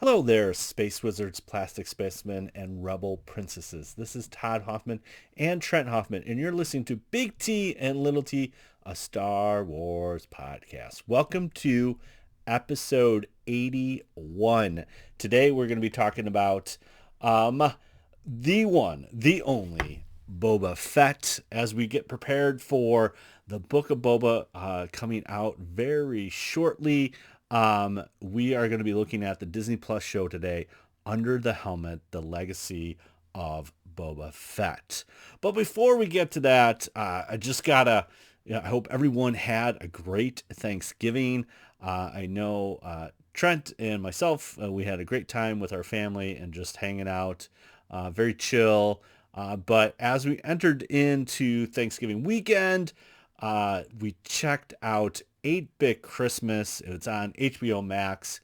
Hello there, Space Wizards, Plastic Spacemen, and Rebel Princesses. This is Todd Hoffman and Trent Hoffman, and you're listening to Big T and Little T, a Star Wars podcast. Welcome to episode 81. Today we're going to be talking about the one, the only Boba Fett as we get prepared for the Book of Boba coming out very shortly. We are going to be looking at the Disney Plus show today, Under the Helmet, The Legacy of Boba Fett. But before we get to that, I just gotta, I hope everyone had a great Thanksgiving. I know Trent and myself, we had a great time with our family and just hanging out, very chill. But as we entered into Thanksgiving weekend, we checked out 8-Bit Christmas. It's on HBO Max.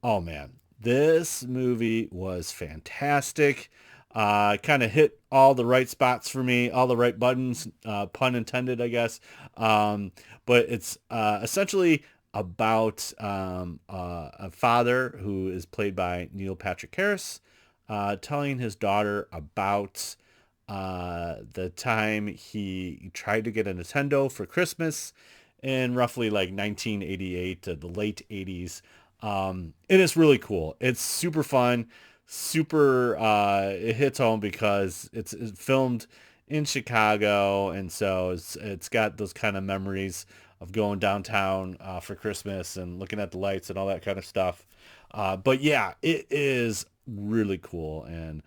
Oh man, this movie was fantastic. Kind of hit all the right spots for me, all the right buttons, pun intended, I guess. But it's essentially about a father who is played by Neil Patrick Harris, telling his daughter about the time he tried to get a Nintendo for Christmas in roughly like 1988 to the late 80s. And it's really cool. It's super fun, super, it hits home because it's filmed in Chicago. And so it's got those kind of memories of going downtown for Christmas and looking at the lights and all that kind of stuff. But yeah, it is really cool. And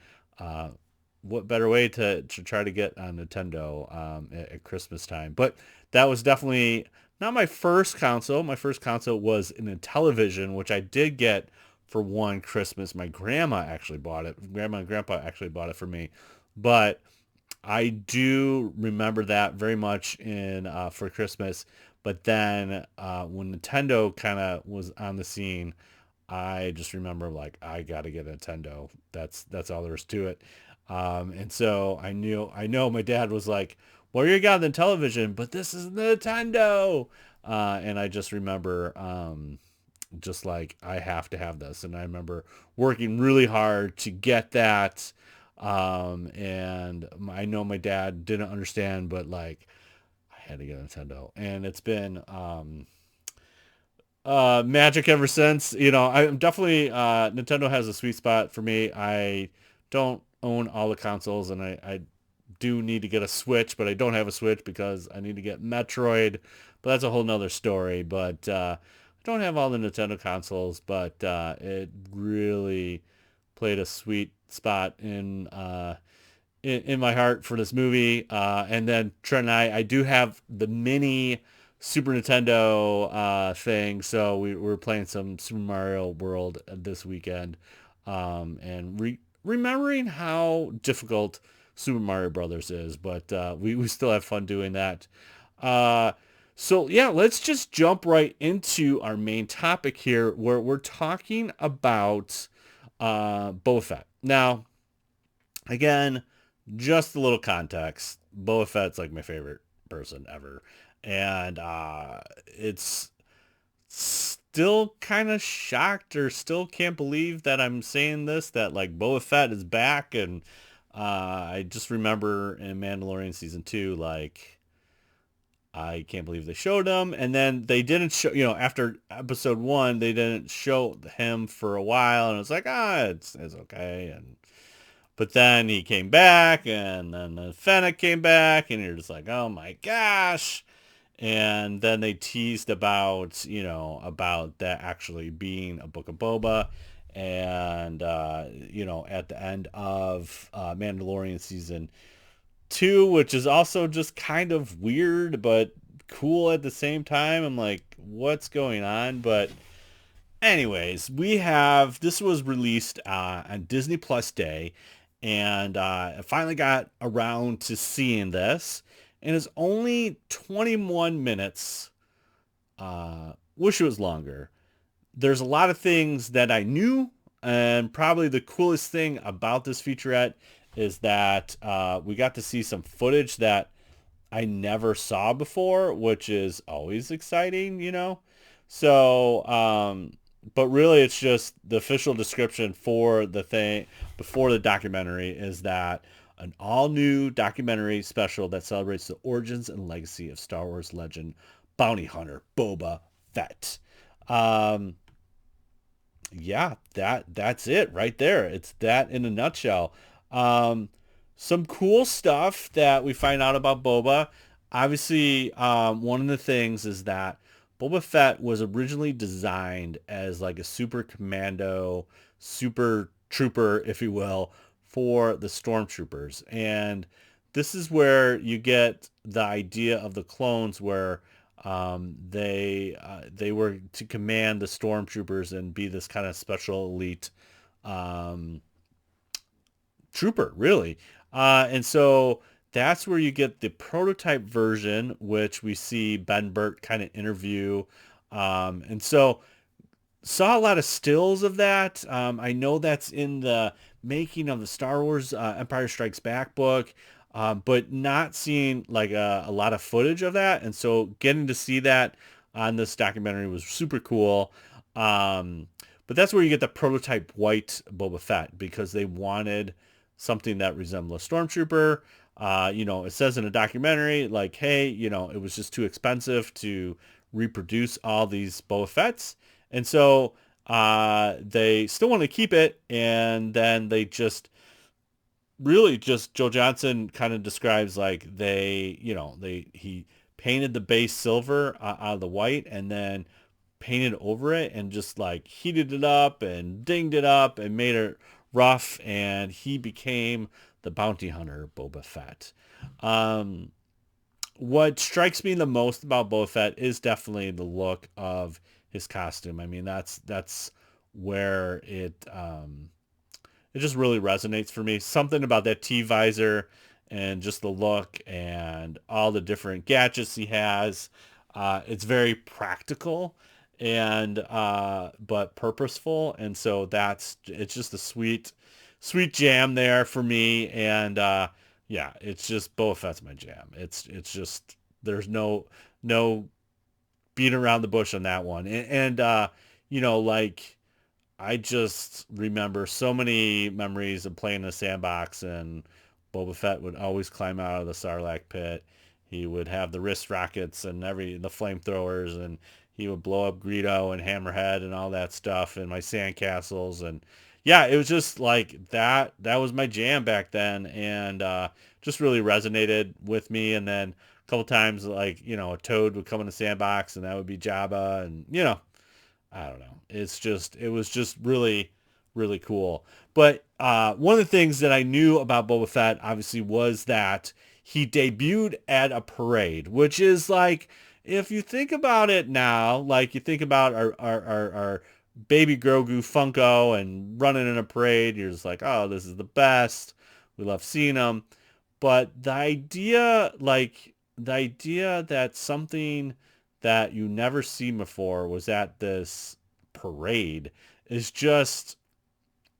what better way to try to get a Nintendo at Christmas time? But that was definitely not my first console. My first console was in a television, which I did get for one Christmas. My grandma actually bought it. Grandma and grandpa actually bought it for me. But I do remember that very much in for Christmas. But then when Nintendo kind of was on the scene, I just remember like I got to get a Nintendo. That's all there is to it. And so I know my dad was like, "Well, you got the television, but this is Nintendo." And I just remember just like I have to have this, and I remember working really hard to get that. And I know my dad didn't understand, but like I had to get a Nintendo, and it's been magic ever since. I'm definitely Nintendo has a sweet spot for me. I don't own all the consoles, and I do need to get a Switch, but I don't have a Switch because I need to get Metroid, but that's a whole nother story. But I don't have all the Nintendo consoles, but it really played a sweet spot in my heart for this movie. And then Trent and I do have the mini Super Nintendo thing, so we were playing some Super Mario World this weekend, and remembering how difficult Super Mario Brothers is, but we still have fun doing that. Uh, so yeah, let's just jump right into our main topic here, where we're talking about Boba Fett. Now, again, just a little context. Boba Fett's like my favorite person ever. And it's still kind of shocked or still can't believe that I'm saying this, that like Boba Fett is back. And I just remember in Mandalorian season 2, like I can't believe they showed him. And then they didn't show, after episode 1, they didn't show him for a while. And it was like, it's okay. And but then he came back, and then the Fennec came back, and you're just like, oh my gosh. And then they teased about, about that actually being a Book of Boba. And, at the end of Mandalorian season 2, which is also just kind of weird, but cool at the same time. I'm like, what's going on? But anyways, this was released on Disney Plus Day, and I finally got around to seeing this, and it's only 21 minutes. Wish it was longer. There's a lot of things that I knew, and probably the coolest thing about this featurette is that we got to see some footage that I never saw before, which is always exciting. So but really it's just the official description for the thing before the documentary is that an all-new documentary special that celebrates the origins and legacy of Star Wars legend bounty hunter Boba Fett. Um, yeah, that's it right there. It's that in a nutshell. Um, some cool stuff that we find out about Boba. Obviously, one of the things is that Boba Fett was originally designed as like a super commando, super trooper, if you will, for the stormtroopers. And this is where you get the idea of the clones where they were to command the stormtroopers and be this kind of special elite um, trooper, really. And so that's where you get the prototype version, which we see Ben Burt kind of interview. And so saw a lot of stills of that. I know that's in the making of the Star Wars Empire Strikes Back book, but not seeing like a lot of footage of that. And so getting to see that on this documentary was super cool. Um, but that's where you get the prototype white Boba Fett because they wanted something that resembled a stormtrooper. It says in a documentary like, hey, it was just too expensive to reproduce all these Boba Fetts. And so they still want to keep it. And then they just really just Joe Johnson kind of describes like he painted the base silver out of the white and then painted over it and just like heated it up and dinged it up and made it rough. And he became the bounty hunter Boba Fett. Um, what strikes me the most about Boba Fett is definitely the look of his costume. I mean, that's where it just really resonates for me. Something about that T visor and just the look and all the different gadgets he has. It's very practical and but purposeful, and so it's just a sweet jam there for me. And yeah, it's just Boba Fett's my jam. It's just there's no beating around the bush on that one. Like I just remember so many memories of playing in the sandbox, and Boba Fett would always climb out of the Sarlacc pit. He would have the wrist rockets and the flamethrowers, and he would blow up Greedo and Hammerhead and all that stuff in my sandcastles. And yeah, it was just like that. That was my jam back then, and just really resonated with me. And then a couple times, like a toad would come in the sandbox, and that would be Jabba, and I don't know. It was just really, really cool. But one of the things that I knew about Boba Fett, obviously, was that he debuted at a parade, which is like, if you think about it now, like you think about our baby Grogu Funko and running in a parade, you're just like, oh, this is the best. We love seeing him. But the idea that something that you never seen before was at this parade is just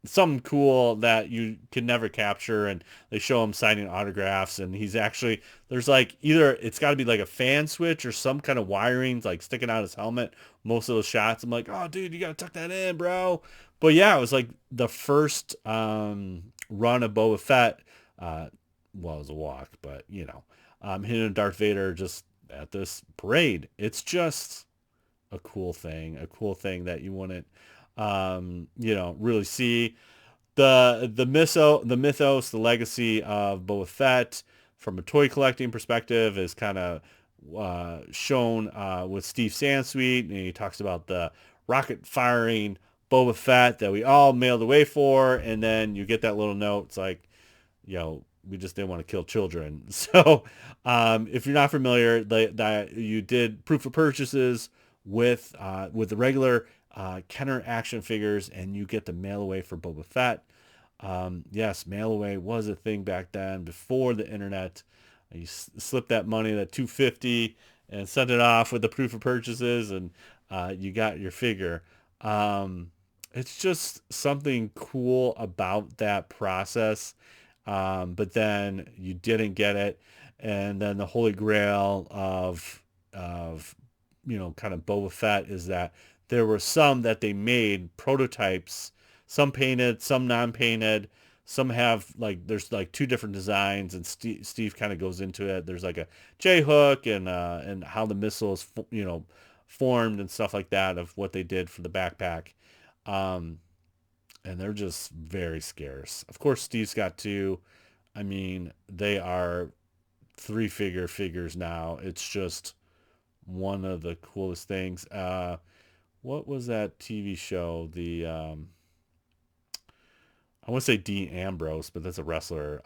something cool that you can never capture. And they show him signing autographs, and he's actually there's like either it's got to be like a fan switch or some kind of wiring like sticking out his helmet most of those shots. I'm like, oh dude, you gotta tuck that in, bro. But yeah, it was like the first run of Boba Fett. uh well, it was a walk, but him and Darth Vader just at this parade. It's just a cool thing that you wouldn't, really see. The mythos, the legacy of Boba Fett from a toy collecting perspective is kind of shown with Steve Sansweet, and he talks about the rocket firing Boba Fett that we all mailed away for, and then you get that little note. It's like, we just didn't want to kill children. So if you're not familiar, that you did proof of purchases with the regular Kenner action figures, and you get the mail away for Boba Fett. Yes, mail away was a thing back then before the internet. You slip that money, that 250, and send it off with the proof of purchases, and you got your figure. Um, it's just something cool about that process. But then you didn't get it, and then the holy grail of kind of Boba Fett is that there were some that they made prototypes, some painted, some non-painted. Some have like there's like two different designs, and Steve kind of goes into it. There's like a J hook and how the missile is formed and stuff like that of what they did for the backpack. Um, and they're just very scarce. Of course, Steve's got two. I mean, they are three-figure figures now. It's just one of the coolest things. What was that TV show? I want to say Dean Ambrose, but that's a wrestler.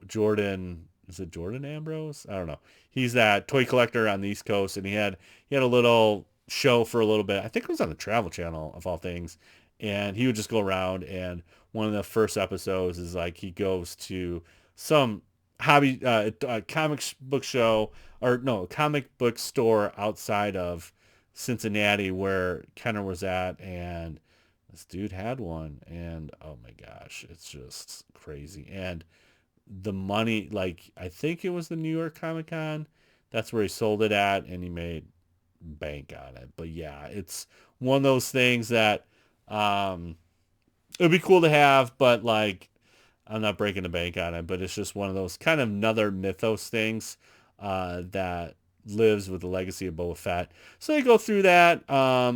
Jordan, is it Jordan Ambrose? I don't know. He's that toy collector on the East Coast, and he had a little show for a little bit. I think it was on the Travel Channel of all things, and he would just go around. And one of the first episodes is like he goes to some hobby comic book show, or no, comic book store outside of Cincinnati where Kenner was at, and this dude had one, and oh my gosh, it's just crazy. And the money, like I think it was the New York Comic Con, that's where he sold it at, and he made bank on it. But yeah, it's one of those things that it'd be cool to have, but like I'm not breaking the bank on it. But it's just one of those kind of another mythos things that lives with the legacy of Boba Fett. So they go through that.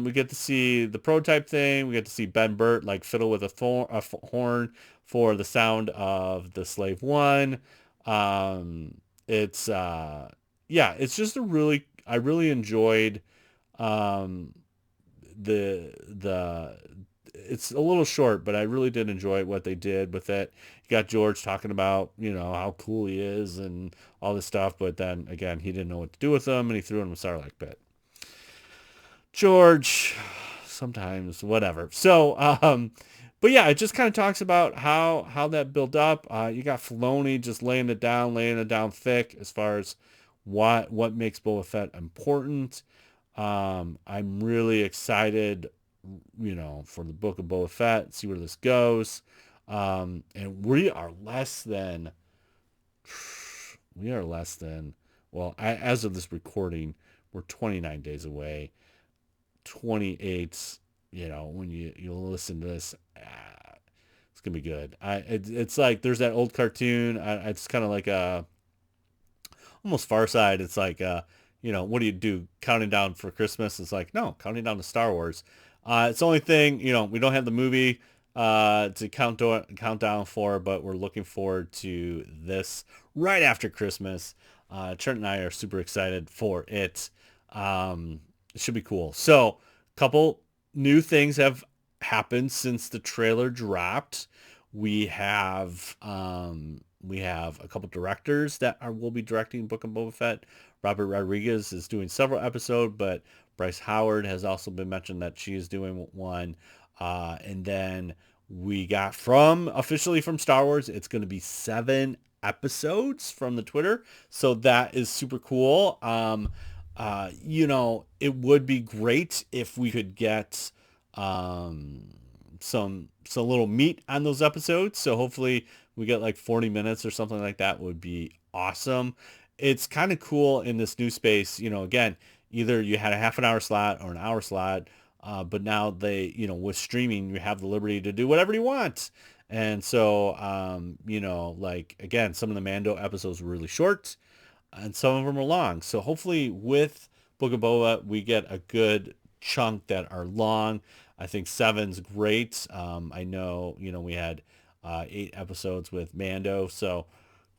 We get to see the prototype thing. We get to see Ben Burt like fiddle with a horn for the sound of the Slave One. It's yeah, it's just I really enjoyed um, the it's a little short, but I really did enjoy what they did with it. You got George talking about, how cool he is and all this stuff, but then again, he didn't know what to do with them, and he threw him a Sarlacc pit. George, sometimes, whatever. So, but yeah, it just kind of talks about how that built up. You got Filoni just laying it down thick as far as what makes Boba Fett important. I'm really excited, for the book of Boba Fett, see where this goes. And well, as of this recording, we're 29 days away. 28, when you listen to this, it's gonna be good. It's like there's that old cartoon. It's kind of like almost Far Side. It's like what do you do? Counting down for Christmas? It's like, no, counting down to Star Wars. It's the only thing, we don't have the movie to count down for, but we're looking forward to this right after Christmas. Trent and I are super excited for it. It should be cool. So, couple new things have happened since the trailer dropped. We have a couple directors that will be directing Book of Boba Fett. Robert Rodriguez is doing several episodes, but Bryce Howard has also been mentioned that she is doing one. And then we got officially from Star Wars, it's going to be 7 episodes from the Twitter. So that is super cool. It would be great if we could get some little meat on those episodes. So hopefully we get like 40 minutes or something like that would be awesome. It's kind of cool in this new space, again, either you had a half an hour slot or an hour slot, but now with streaming, you have the liberty to do whatever you want. And so, like, again, some of the Mando episodes were really short and some of them are long. So hopefully with Book of Boba, we get a good chunk that are long. I think 7's great. I know, we had 8 episodes with Mando, so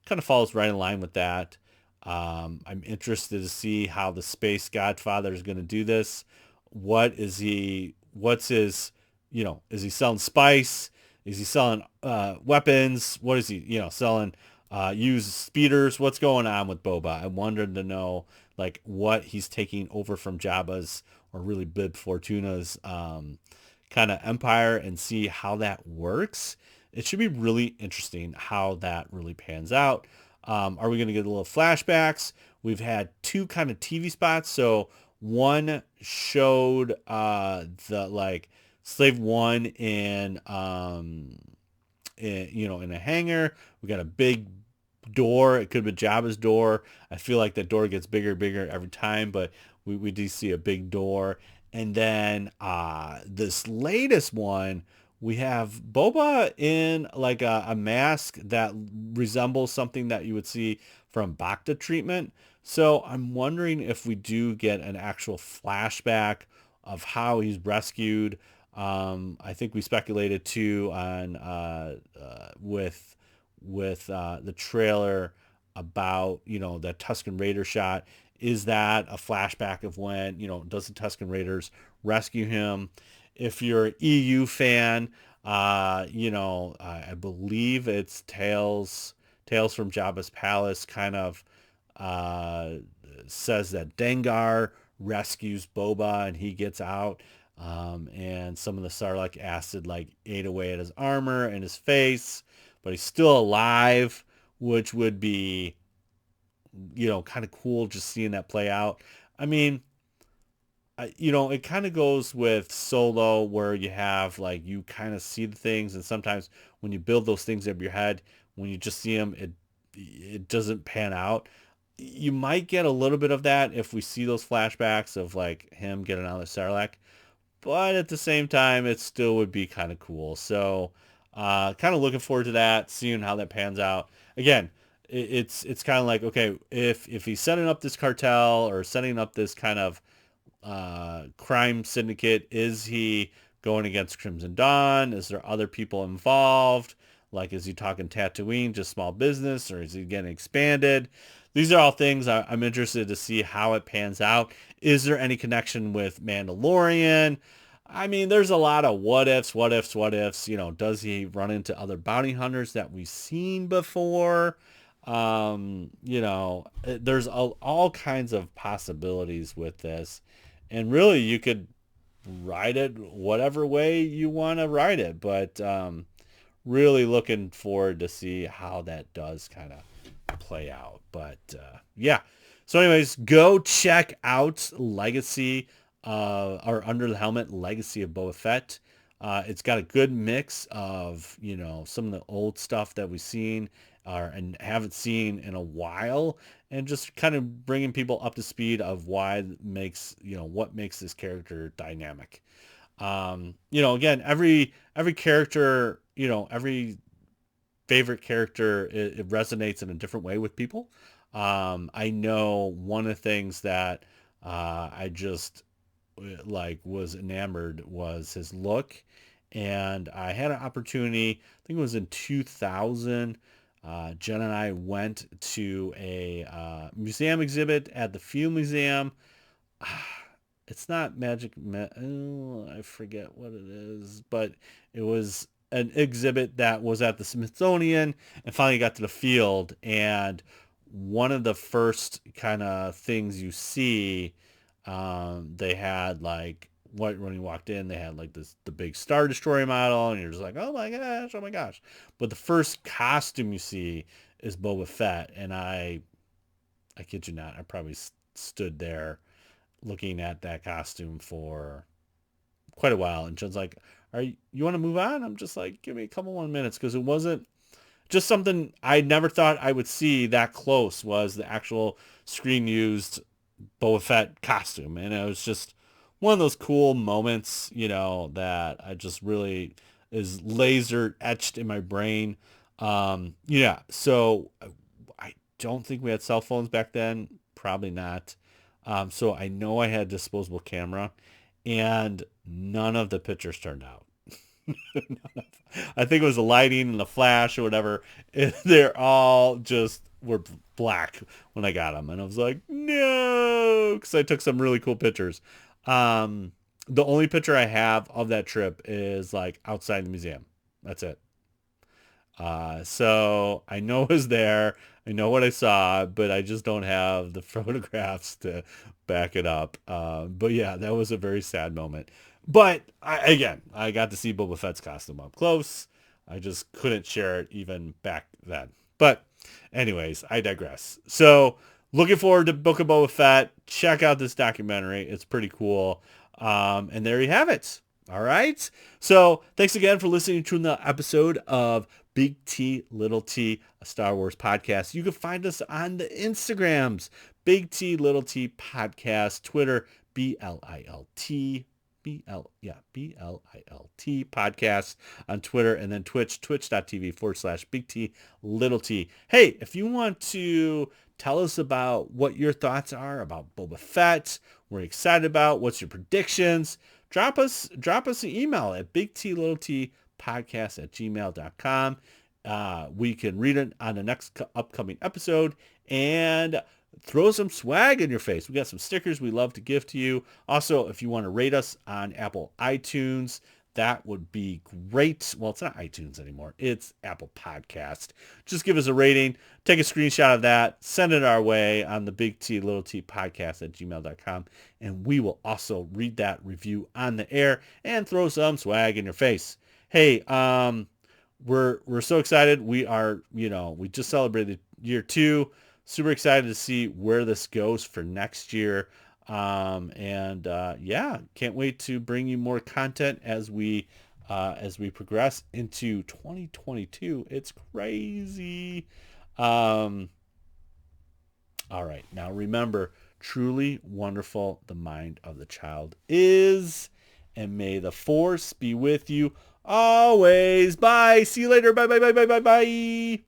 kind of falls right in line with that. I'm interested to see how the Space Godfather is going to do this. What's his, is he selling spice? Is he selling weapons? What is he, selling used speeders? What's going on with Boba? I wanted to know like what he's taking over from Jabba's, or really Bib Fortuna's kind of empire, and see how that works. It should be really interesting how that really pans out. Are we going to get a little flashbacks? We've had 2 kind of TV spots. So one showed the like Slave One in a hangar. We got a big door. It could be Jabba's door. I feel like that door gets bigger and bigger every time, but we do see a big door. And then this latest one, we have Boba in like a mask that resembles something that you would see from Bacta treatment. So I'm wondering if we do get an actual flashback of how he's rescued. I think we speculated too on with the trailer about, the Tusken Raider shot. Is that a flashback of when, does the Tusken Raiders rescue him? If you're an EU fan, I believe it's Tales from Jabba's Palace kind of uh, says that Dengar rescues Boba and he gets out. And some of the Sarlacc acid like ate away at his armor and his face, but he's still alive, which would be, kind of cool just seeing that play out. I mean, it kind of goes with Solo where you have like you kind of see the things, and sometimes when you build those things up your head, when you just see them, it doesn't pan out. You might get a little bit of that if we see those flashbacks of like him getting out of the Sarlacc, but at the same time, it still would be kind of cool. So, kind of looking forward to that, seeing how that pans out. Again, it's kind of like, okay, if he's setting up this cartel or setting up this kind of crime syndicate, is he going against Crimson Dawn? Is there other people involved? Like, is he talking Tatooine, just small business, or is he getting expanded? These are all things I'm interested to see how it pans out. Is there any connection with Mandalorian? I mean, there's a lot of what ifs, what ifs, what ifs. Does he run into other bounty hunters that we've seen before? There's all kinds of possibilities with this. And really, you could ride it whatever way you want to ride it. But really looking forward to see how that does kind of play out. But yeah. So anyways, go check out Legacy or Under the Helmet Legacy of Boba Fett. It's got a good mix of, some of the old stuff that we've seen and haven't seen in a while, and just kind of bringing people up to speed of what makes this character dynamic. Again, every character, every favorite character, it resonates in a different way with people. I know one of the things that I just was enamored was his look, and I had an opportunity. I think it was in 2000. Jen and I went to a museum exhibit at the Field Museum. It's not I forget what it is, but it was an exhibit that was at the Smithsonian, and finally got to the field. And one of the first kind of things you see, they had like when you walked in, they had like the big Star Destroyer model, and you're just like, oh my gosh, oh my gosh. But the first costume you see is Boba Fett, and I kid you not, I probably stood there looking at that costume for quite a while. And Jen's like, you want to move on? I'm just like, give me a couple more minutes, because it wasn't just something I never thought I would see that close. Was the actual screen used Boba Fett costume, and it was just one of those cool moments, that I just really is laser etched in my brain. Yeah, so I don't think we had cell phones back then, probably not. So I know I had a disposable camera, and none of the pictures turned out. I think it was the lighting and the flash or whatever. They're all just were black when I got them, and I was like, no, because I took some really cool pictures. The only picture I have of that trip is like outside the museum. That's it. So I know it was there. I know what I saw, but I just don't have the photographs to back it up. But yeah, that was a very sad moment. But again, I got to see Boba Fett's costume up close. I just couldn't share it even back then. But anyways, I digress. So looking forward to Book of Boba Fett. Check out this documentary. It's pretty cool. And there you have it. All right. So thanks again for listening to the episode of Big T, Little T, a Star Wars podcast. You can find us on the Instagrams, Big T, Little T podcast, Twitter, BLILT. BLILT podcast on Twitter, and then twitch.tv/Big T Little T. Hey, if you want to tell us about what your thoughts are about Boba Fett, we're excited about, what's your predictions, drop us an email at bigtlittlepodcast@gmail.com. We can read it on the next upcoming episode and throw some swag in your face. We got some stickers we love to give to you. Also, if you want to rate us on Apple iTunes, that would be great. Well, it's not iTunes anymore. It's Apple Podcast. Just give us a rating. Take a screenshot of that. Send it our way on the Big T Little T podcast@gmail.com. And we will also read that review on the air and throw some swag in your face. Hey, we're so excited. We just celebrated year 2. Super excited to see where this goes for next year. Can't wait to bring you more content as we progress into 2022. It's crazy. All right. Now remember, truly wonderful the mind of the child is, and may the force be with you always. Bye. See you later. Bye.